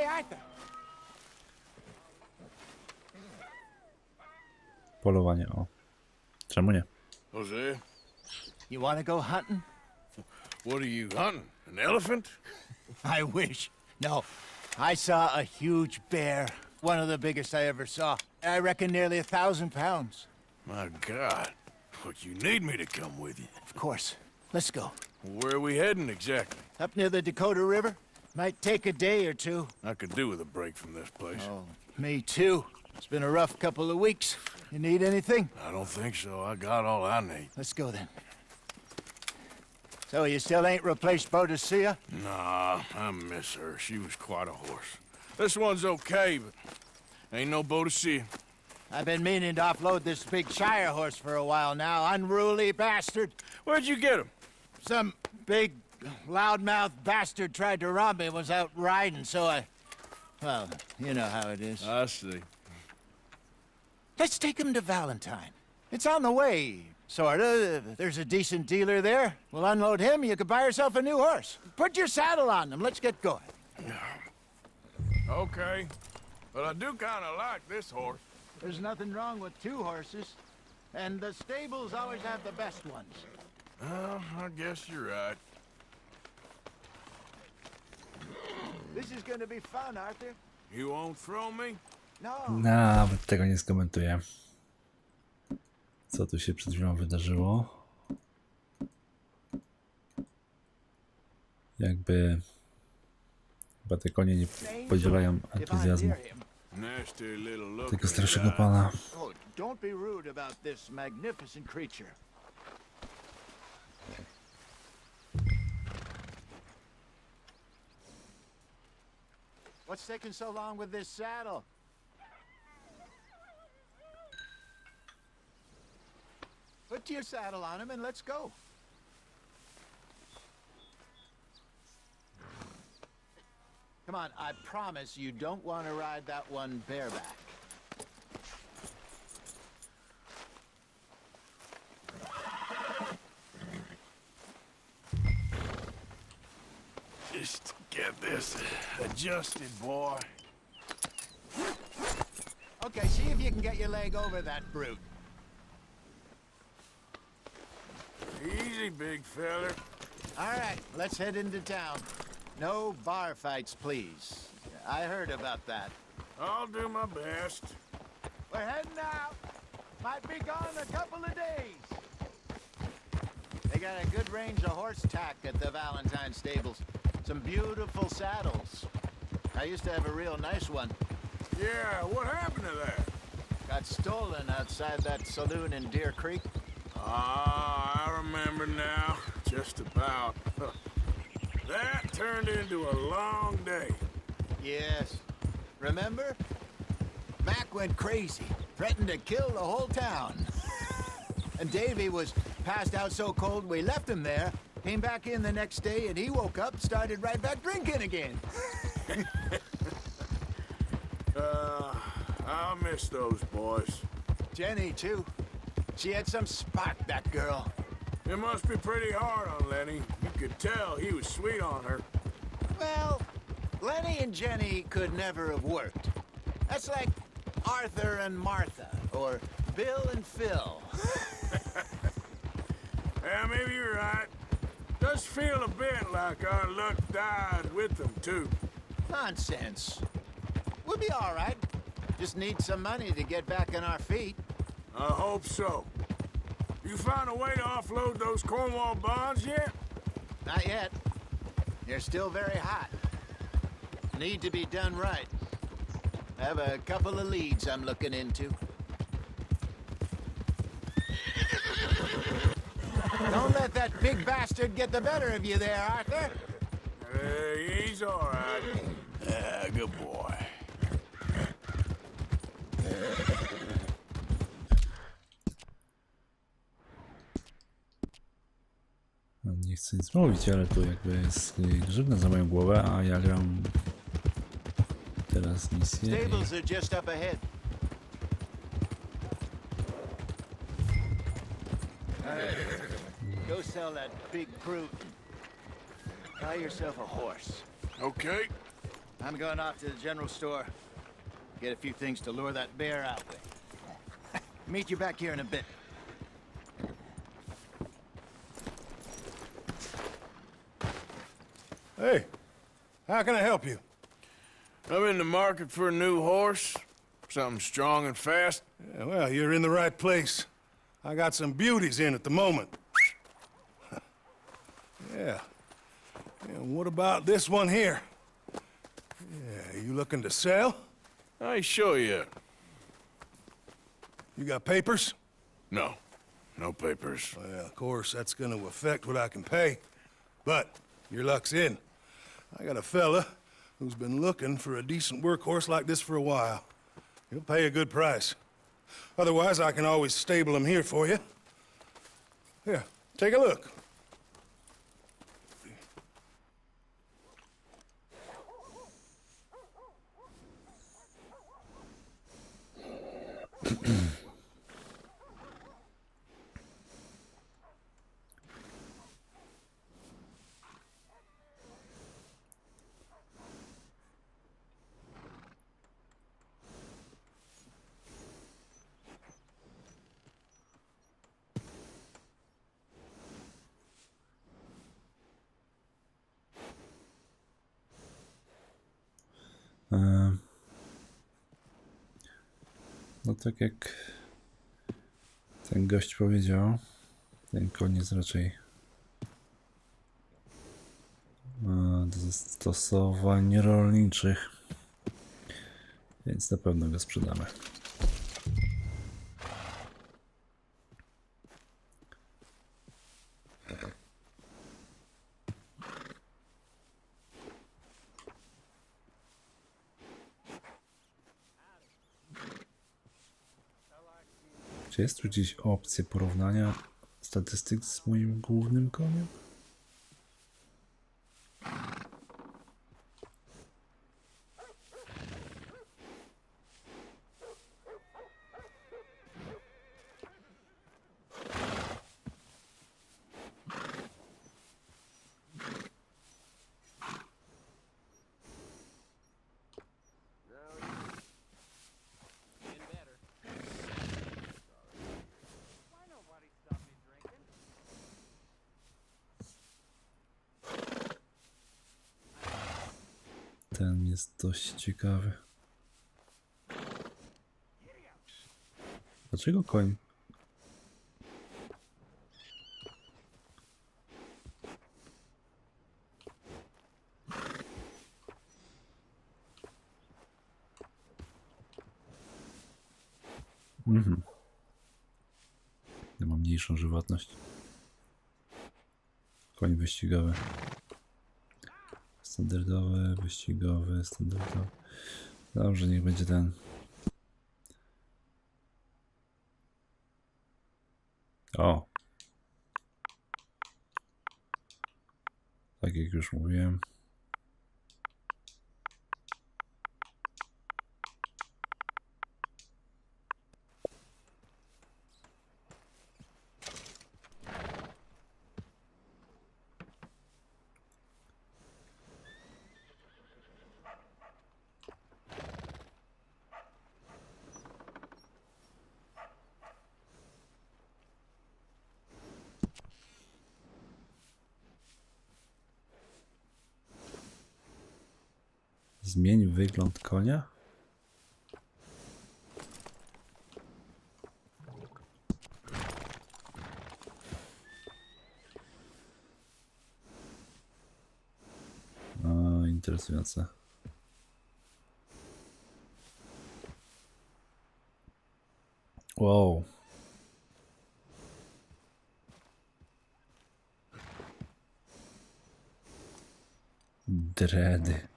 Hey, Arthur. Polowanie, o. Czemu nie? Jose, You want to go hunting? what are you hunting? An elephant? I wish. No, I saw a huge bear. One of the biggest I ever saw. I reckon nearly 1,000 pounds. My God. But you need me to come with you. Of course. Let's go. Where are we heading exactly? Up near the Dakota River. Might take a day or two. I could do with a break from this place. Oh, me too. It's been a rough couple of weeks. You need anything? I don't think so. I got all I need. Let's go then. So you still ain't replaced Boadicea? Nah, I miss her. She was quite a horse. This one's okay, but ain't no Boadicea. I've been meaning to offload this big Shire horse for a while now. Unruly bastard. Where'd you get him? Some big, loudmouth bastard tried to rob me, was out riding, so I... Well, you know how it is. I see. Let's take him to Valentine. It's on the way, sorta. There's a decent dealer there. We'll unload him, you could buy yourself a new horse. Put your saddle on him, let's get going. Okay. But I do kind of like this horse. There's nothing wrong with two horses. And the stables always have the best ones. Well, I guess you're right. This is gonna be fun, Arthur. You won't throw me? No. Nawet tego nie skomentuję. Co tu się przed chwilą wydarzyło? Jakby... Chyba te konie nie podzielają entuzjazmu Nasty little look. tego starszego pana. Oh, don't be rude about this magnificent creature. What's taking so long with this saddle? Put your saddle on him and let's go. Come on, I promise you don't want to ride that one bareback. Just get this adjusted, boy. Okay, see if you can get your leg over that brute. Easy, big feller. All right, let's head into town. No bar fights, please. I heard about that. I'll do my best. We're heading out. Might be gone a couple of days. They got a good range of horse tack at the Valentine stables. Some beautiful saddles. I used to have a real nice one. Yeah, what happened to that? Got stolen outside that saloon in Deer Creek. Ah, I remember now. Just about. That turned into a long day. Yes. Remember? Mac went crazy, threatened to kill the whole town. And Davy was passed out so cold we left him there, came back in the next day, and he woke up, started right back drinking again. I'll miss those boys. Jenny, too. She had some spark, that girl. It must be pretty hard on Lenny. You could tell he was sweet on her. Well, Lenny and Jenny could never have worked. That's like Arthur and Martha, or Bill and Phil. Yeah, maybe you're right. Does feel a bit like our luck died with them, too. Nonsense. We'll be all right. Just need some money to get back on our feet. I hope so. You found a way to offload those Cornwall bonds yet? Not yet. They're still very hot. Need to be done right. I have a couple of leads I'm looking into. Don't let that big bastard get the better of you there, Arthur. He's all right. Good boy. No, nie chcę nic mówić, ale tu jakby jest grzywna za moją głowę, a ja gram teraz misję. Stables are just up ahead. Go sell that big brute. Buy yourself a horse. Okay. I'm going off to the general store. Get a few things to lure that bear out with. Meet you back here in a bit. Hey, how can I help you? I'm in the market for a new horse. Something strong and fast. Yeah, well, you're in the right place. I got some beauties in at the moment. Yeah. And what about this one here? Yeah, you looking to sell? I ain't sure yet. You got papers? No. No papers. Well, of course, that's gonna affect what I can pay. But your luck's in. I got a fella who's been looking for a decent workhorse like this for a while. He'll pay a good price. Otherwise, I can always stable him here for you. Here, take a look. No tak jak ten gość powiedział, ten koń jest raczej do zastosowań rolniczych, więc na pewno go sprzedamy. Czy jest tu gdzieś opcja porównania statystyk z moim głównym koniem? Ten jest dość ciekawy. Dlaczego koń? Ja mam mniejszą żywotność. Koń wyścigowy. Standardowy, wyścigowy, standardowy. Dobrze, niech będzie ten. O! Tak jak już mówiłem. Zmień wygląd konia? O, interesujące. Wow. Dredy.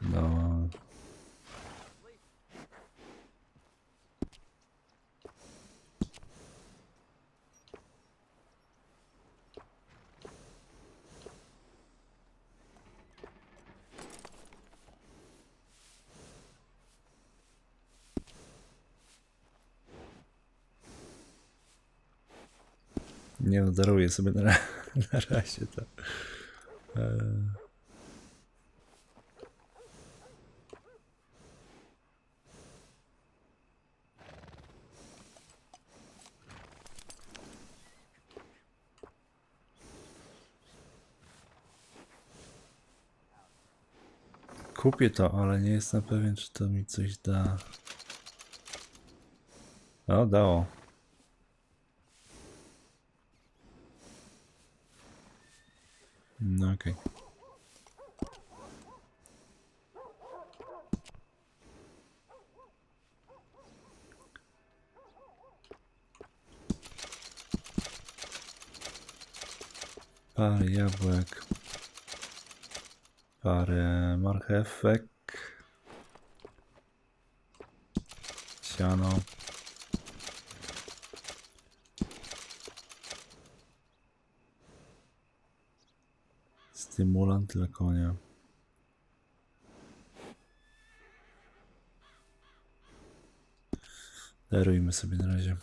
No. Nie no, daruję sobie na razie to. Kupię to, ale nie jestem pewien, czy to mi coś da. O, dało. No okej. Parę jabłek. Parę marchewek. Siano. Stymulant dla konia. Darujmy sobie na razie.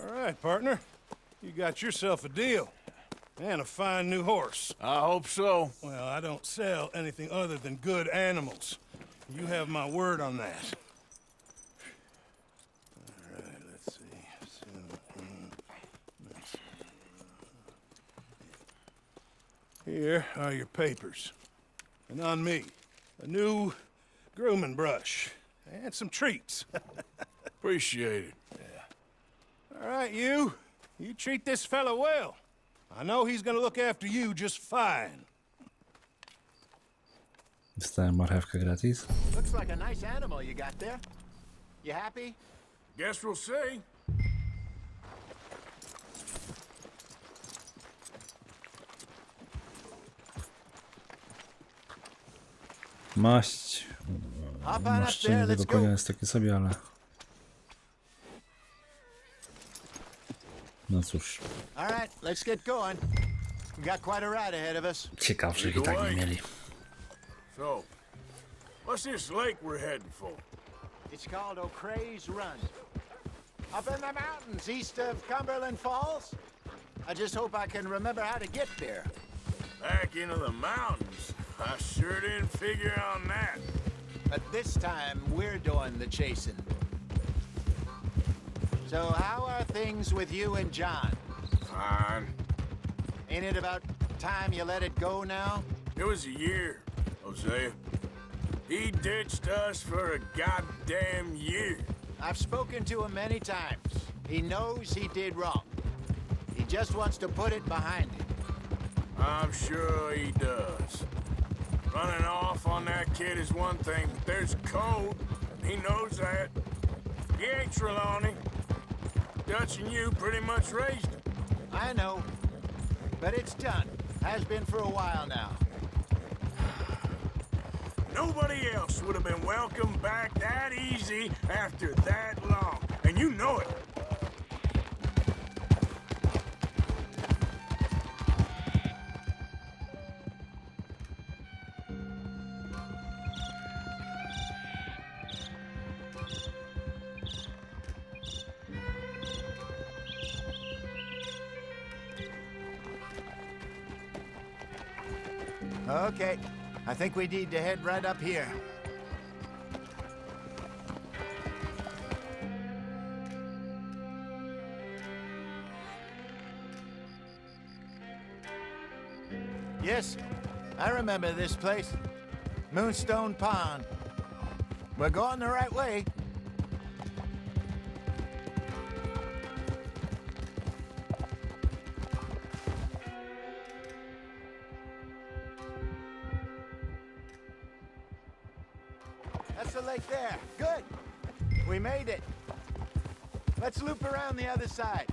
All right, partner. You got yourself a deal. And a fine new horse. I hope so. Well, I don't sell anything other than good animals. You have my word on that. All right, let's see. Here are your papers. And on me, a new grooming brush. And some treats. Appreciate it. All right, you. You treat this fella well. I know he's gonna look after you just fine. Dostałem marchewkę gratis. Looks like a nice animal you got there. You happy? Guess we'll see. Maść. Hop on up Maszczenie there, tego let's konia go. jest takie sobie, ale... No cóż. All right, let's get going. We got quite a ride ahead of us. Ciekawszych i tak nie mieli. So, what's this lake we're heading for? It's called O'Crea's Run. Up in the mountains east of Cumberland Falls. I just hope I can remember how to get there. Back into the mountains. I sure didn't figure on that. But this time, we're doing the chasing. So how are things with you and John? Fine. Ain't it about time you let it go now? It was a year, Hosea. He ditched us for a goddamn year. I've spoken to him many times. He knows he did wrong. He just wants to put it behind him. I'm sure he does. Running off on that kid is one thing, but there's code. He knows that. He ain't Trelawney. Dutch and you pretty much raised him. I know. But it's done. Has been for a while now. Nobody else would have been welcomed back that easy after that long. And you know it. Okay. I think we need to head right up here. Yes, I remember this place. Moonstone Pond. We're going the right way. That's the lake there. Good. We made it. Let's loop around the other side.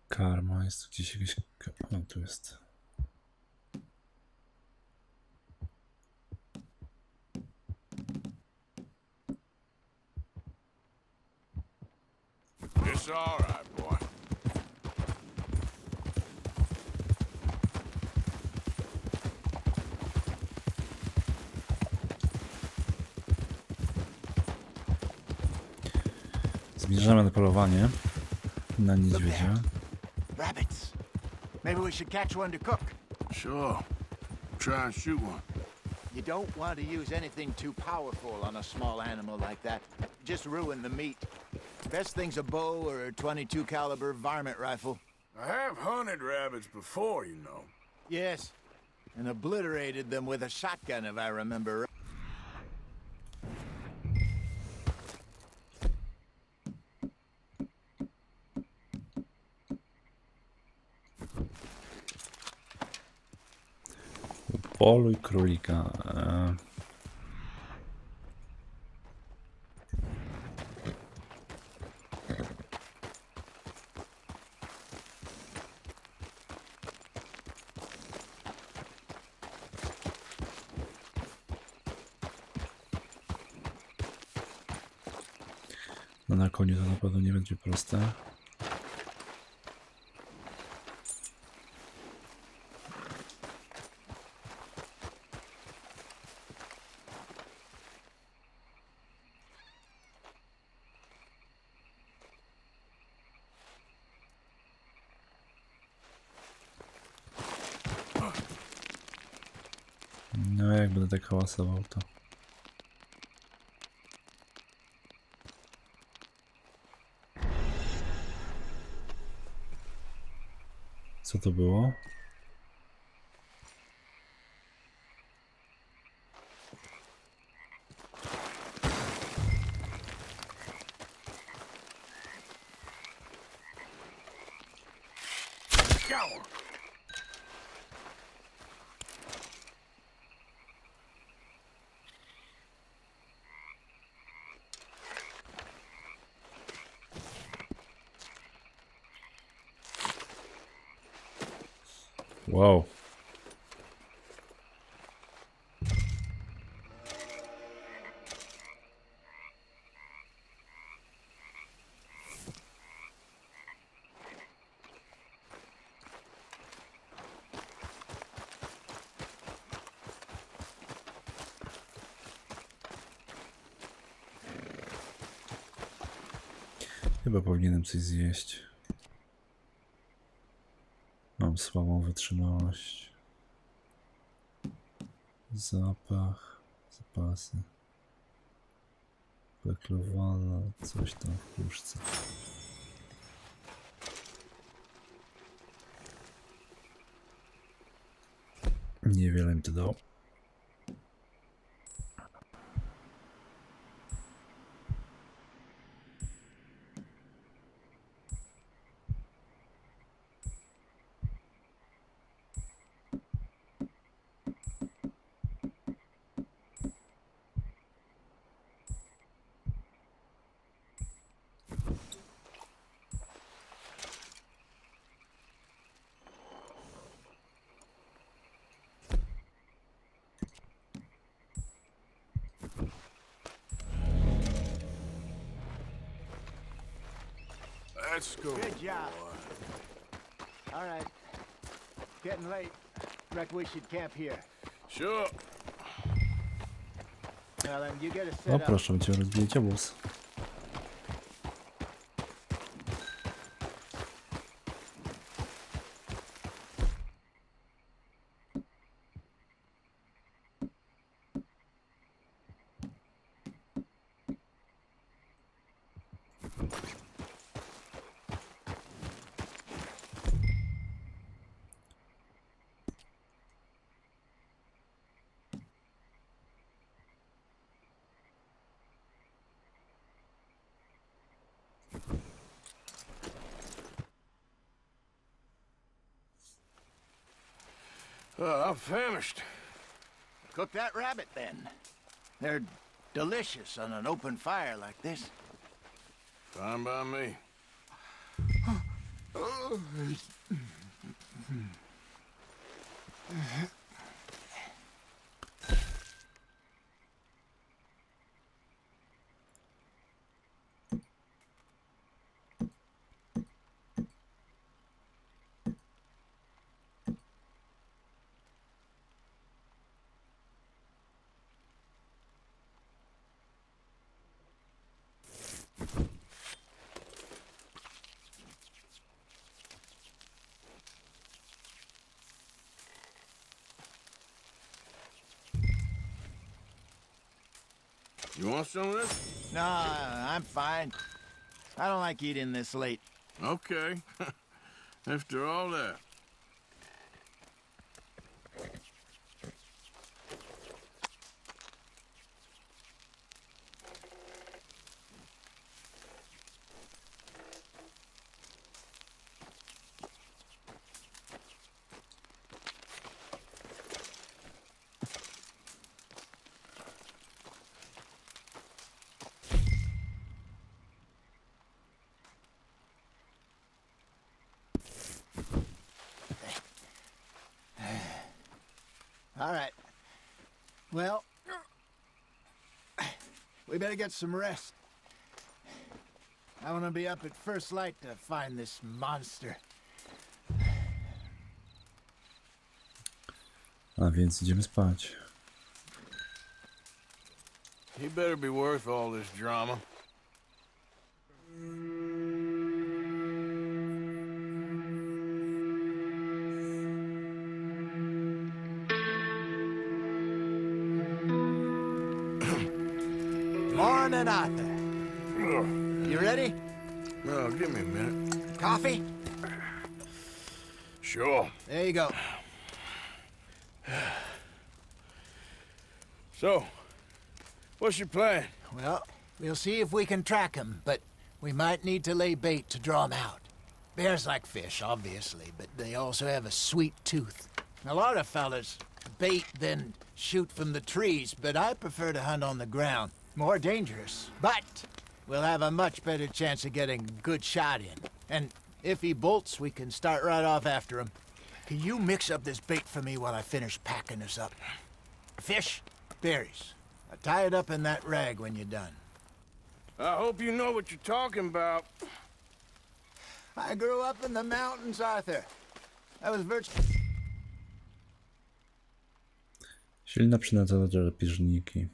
Karma, jest tu gdzieś jakieś... O, tu jest. It's all right, boy. Zmierzamy na polowanie na niedźwiedzia. Rabbits. Maybe we should catch one to cook. Sure. try and shoot one. You don't want to use anything too powerful on a small animal like that. Just ruin the meat. Best thing's a bow or a 22 caliber varmint rifle. I have hunted rabbits before, you know. Yes, and obliterated them with a shotgun, if I remember right. Poluj królika. No na koniu to na pewno nie będzie proste. No jak będę tak hałasował to. Co to było? Coward! Wow. Chyba powinienem coś zjeść. Mam słabą wytrzymałość. Zapach, zapasy. Weklowana, coś tam w puszce. Niewiele mi to dało. Let's go. Good job. All right. Getting late. Reckon we should camp here. Sure. Well, then you get a O set up. proszę, cię rozbijecie wóz. I'm famished. Cook that rabbit then. They're delicious on an open fire like this. Fine by me. You want some of this? No, I'm fine. I don't like eating this late. Okay. After all that. All right. Well, we better get some rest. I want to be up at first light to find this monster. A więc idziemy spać. He better be worth all this drama. Morning, Arthur. You ready? Well, give me a minute. Coffee? Sure. There you go. So, what's your plan? Well, we'll see if we can track him, but we might need to lay bait to draw him out. Bears like fish, obviously, but they also have a sweet tooth. A lot of fellas bait, then shoot from the trees, but I prefer to hunt on the ground. More dangerous, but we'll have a much better chance of getting a good shot in. And if he bolts, we can start right off after him. Can you mix up this bait for me while I finish packing this up? Fish, berries. I'll tie it up in that rag when you're done. I hope you know what you're talking about. I grew up in the mountains, Arthur. I was virtually... Silna przynęta na drapieżniki.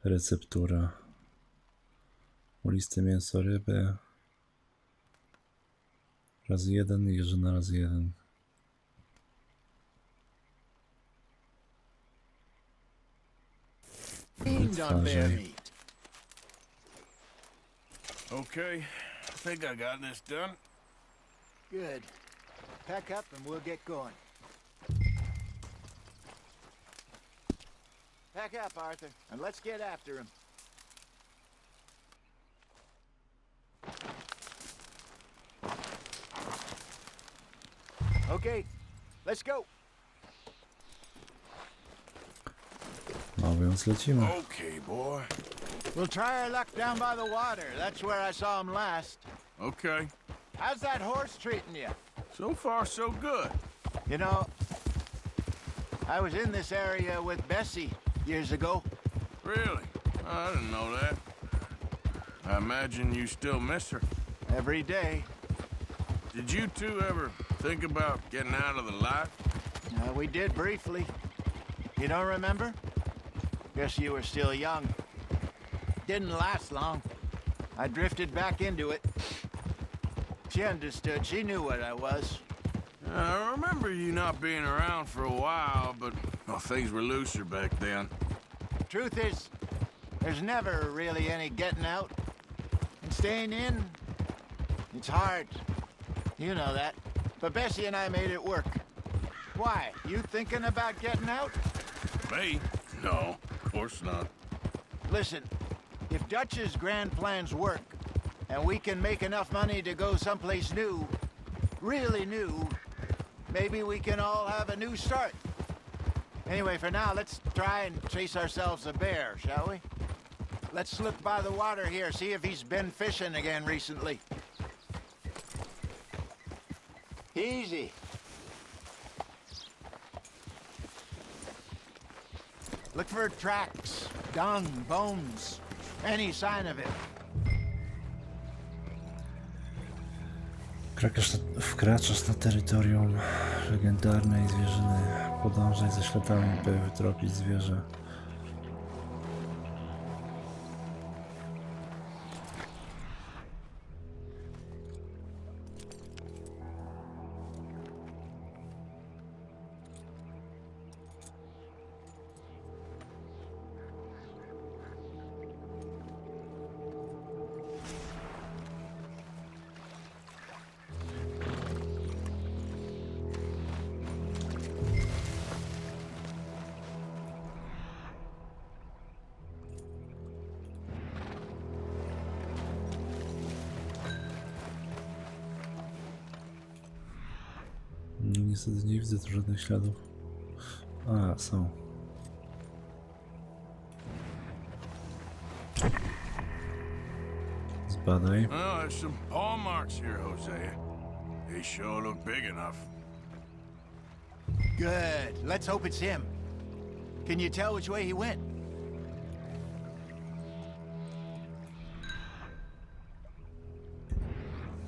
Receptura. Uliste mięso ryby. Razy 1, jeżyna razy 1. Fiend on bear meat. Okay, I think I got this done. Good. Pack up and we'll get going. Pack up, Arthur, and let's get after him. Okay, let's go. No więc lecimy. Okay, boy. We'll try our luck down by the water. That's where I saw him last. Okay. How's that horse treating you? So far, so good. You know, I was in this area with Bessie years ago. Really? I didn't know that. I imagine you still miss her. Every day. Did you two ever think about getting out of the life? We did briefly. You don't remember? Guess you were still young. Didn't last long. I drifted back into it. She understood. She knew what I was. I remember you not being around for a while, but well, things were looser back then. Truth is, there's never really any getting out. And staying in, it's hard. You know that. But Bessie and I made it work. Why? You thinking about getting out? Me? No, of course not. Listen, if Dutch's grand plans work, and we can make enough money to go someplace new, really new, maybe we can all have a new start. Anyway, for now, let's try and chase ourselves a bear, shall we? Let's look by the water here, see if he's been fishing again recently. Easy. Look for tracks, dung, bones, any sign of it. Wkraczasz na terytorium legendarnej zwierzyny. Podążaj ze śladami, by wytropić zwierzę. Niestety nie widzę tu żadnych śladów. A, są. Zbadaj. Well, there's some paw marks here, Hosea. They sure look big enough. Good. Let's hope it's him. Can you tell which way he went?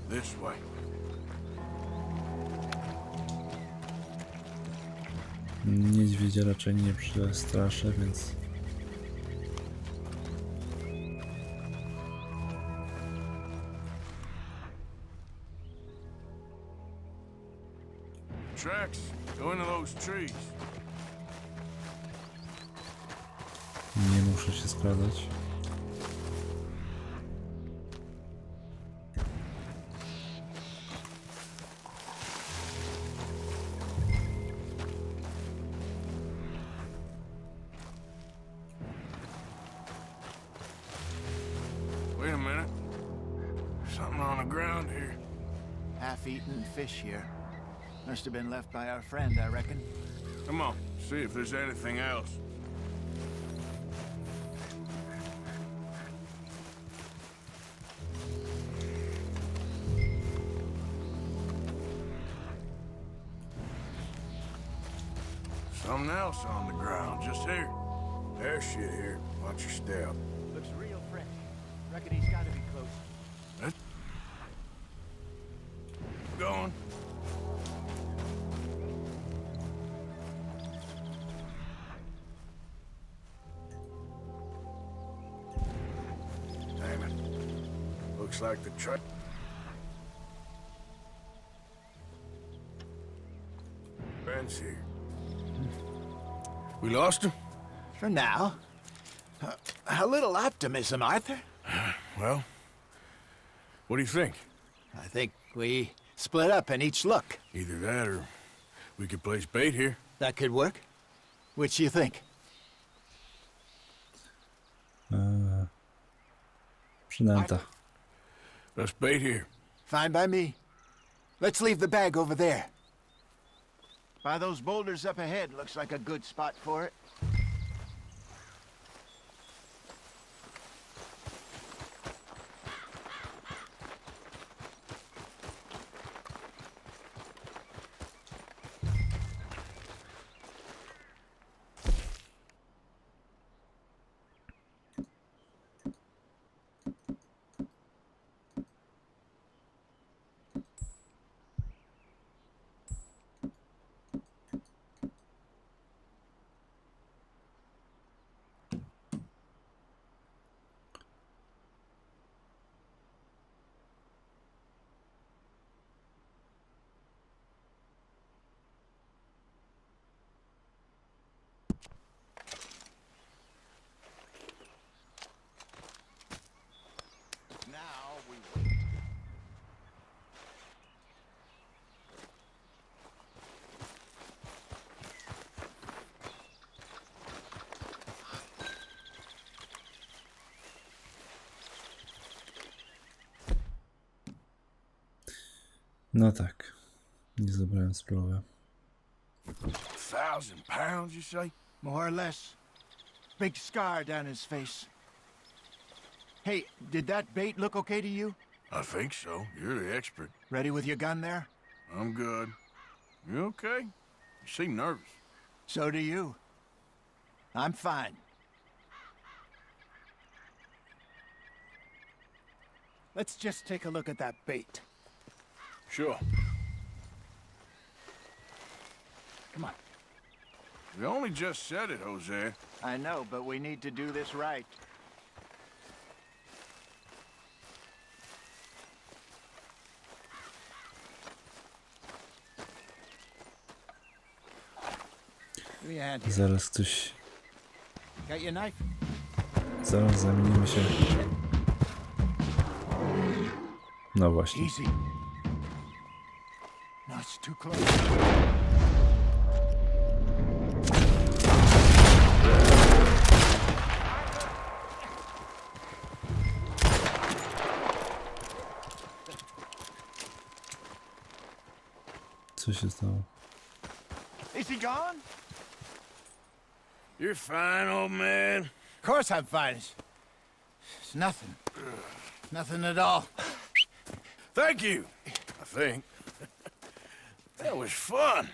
This way. Niedźwiedzia raczej nie przestraszę, więc... Tracks. Go into those trees. Nie muszę się skradać. Wait a minute. Something on the ground here. Half-eaten fish here. Must have been left by our friend, I reckon. Come on, see if there's anything else. Something else on the ground, just here. There's shit here. Watch your step. Looks real fresh. Reckon he's got to be close. Let's... Going. Damn it. Looks like the truck. Ben's here. We lost him? For now. A little optimism, Arthur. Well, what do you think? I think we split up and each look. Either that or we could place bait here. That could work. Which do you think? Przynęta. Let's bait here. Fine by me. Let's leave the bag over there. By those boulders up ahead, looks like a good spot for it. Now we wait. No tak. Nie zabrałem sprawy. 1,000 pounds, you say? More or less. Big scar down his face. Hey, did that bait look okay to you? I think so. You're the expert. Ready with your gun there? I'm good. You okay? You seem nervous. So do you. I'm fine. Let's just take a look at that bait. Sure. Come on. You only just said it, Jose. I know, but we need to do this right. Give me a hand here. Zaraz ktoś... Got your knife? Zaraz zamienimy się. No właśnie. Easy. No, it's too close. Co się stało? Is he gone? You're fine, old man. Of course I'm fine. It's nothing. Nothing at all. Thank you, I think. That was fun.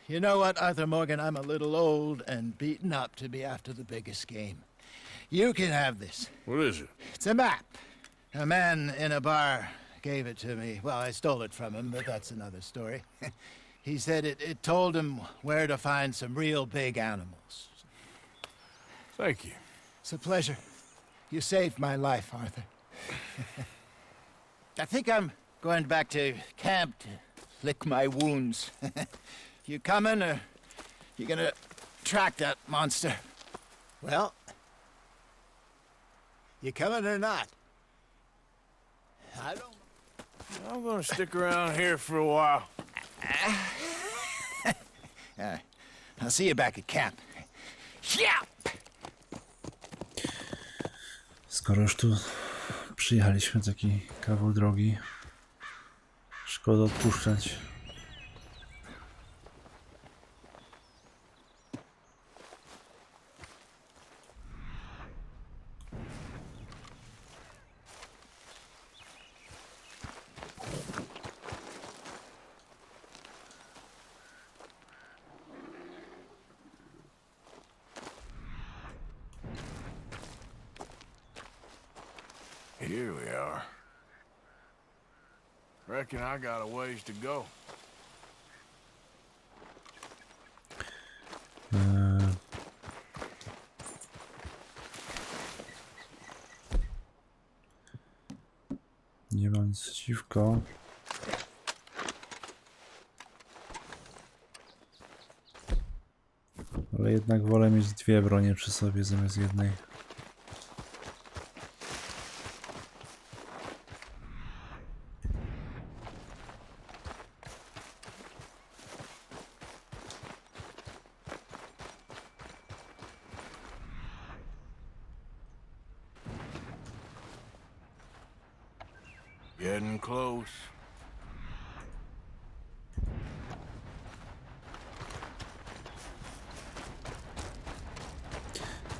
You know what, Arthur Morgan? I'm a little old and beaten up to be after the biggest game. You can have this. What is it? It's a map. A man in a bar gave it to me. Well, I stole it from him, but that's another story. He said it told him where to find some real big animals. Thank you. It's a pleasure. You saved my life, Arthur. I think I'm going back to camp to lick my wounds. You coming, or you gonna track that monster? Well, you coming or not? I don't... I'm gonna stick around here for a while. I'll see you back at camp. Yeah! Skoro już tu przyjechaliśmy taki kawał drogi, szkoda odpuszczać. Here we are. Reckon I got a ways to go. Nie mam nic przeciwko. Ale jednak wolę mieć dwie bronie przy sobie zamiast jednej. Getting close.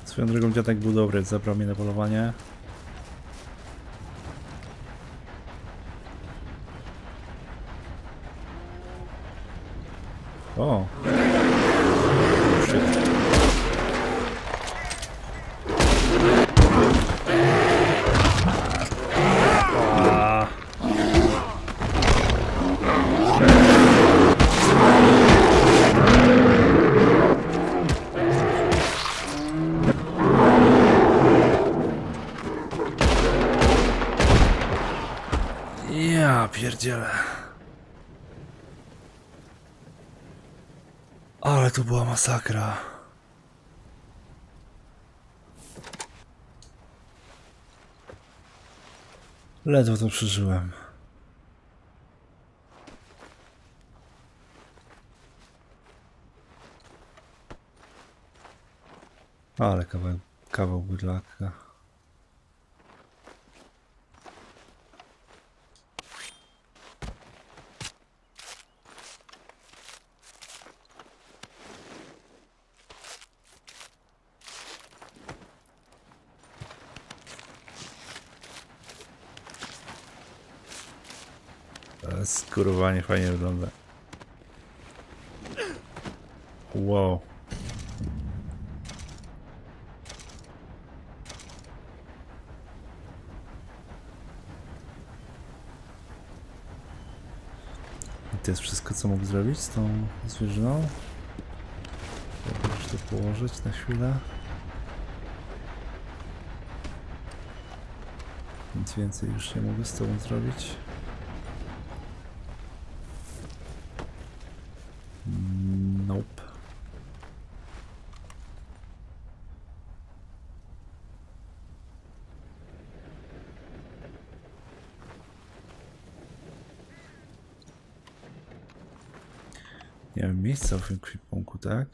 Swoją drogą dziadek był dobry, zabrał mnie na polowanie. O! Shit. Ja pierdzielę. Ale to była masakra. Ledwo to przeżyłem. Ale kawał bydlaka. Skurowanie fajnie wygląda. Wow. I to jest wszystko, co mógł zrobić z tą zwierzyną. Możesz to położyć na chwilę. Nic więcej już nie mogę z tobą zrobić. Nope. Nie mam miejsca w ekwipunku, tak?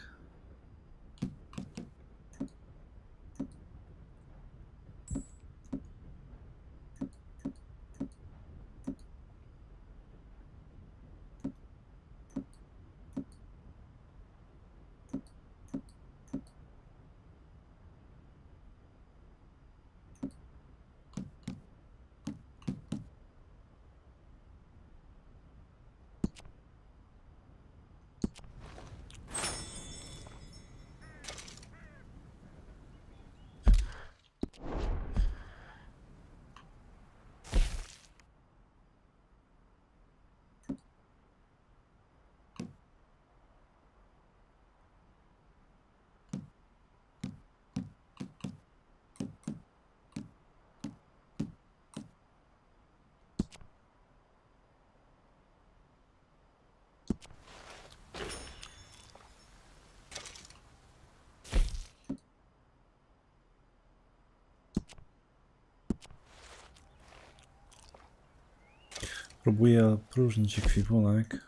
Próbuję opróżnić ekwipunek,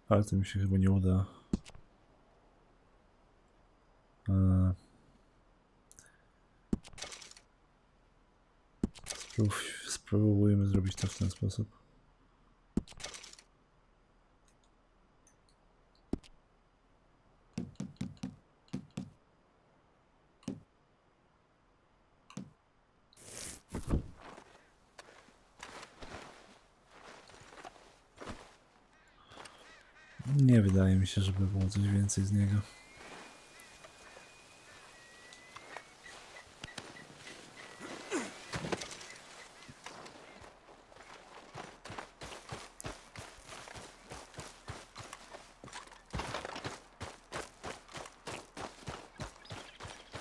ale to mi się chyba nie uda. Spróbujemy zrobić to w ten sposób. Nie wydaje mi się, żeby było coś więcej z niego.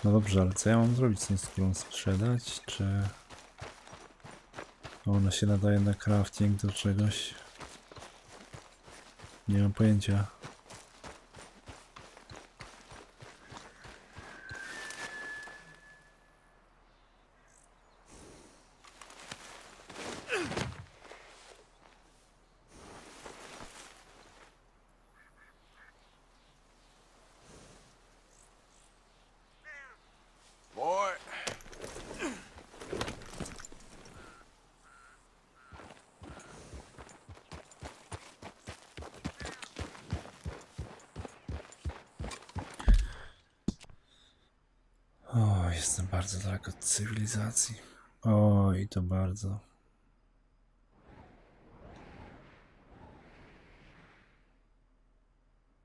No dobrze, ale co ja mam zrobić z tą skórą? Sprzedać, czy... Ona się nadaje na crafting do czegoś? Nie mam pojęcia. Boy. O, jestem bardzo daleko od cywilizacji. O, i to bardzo.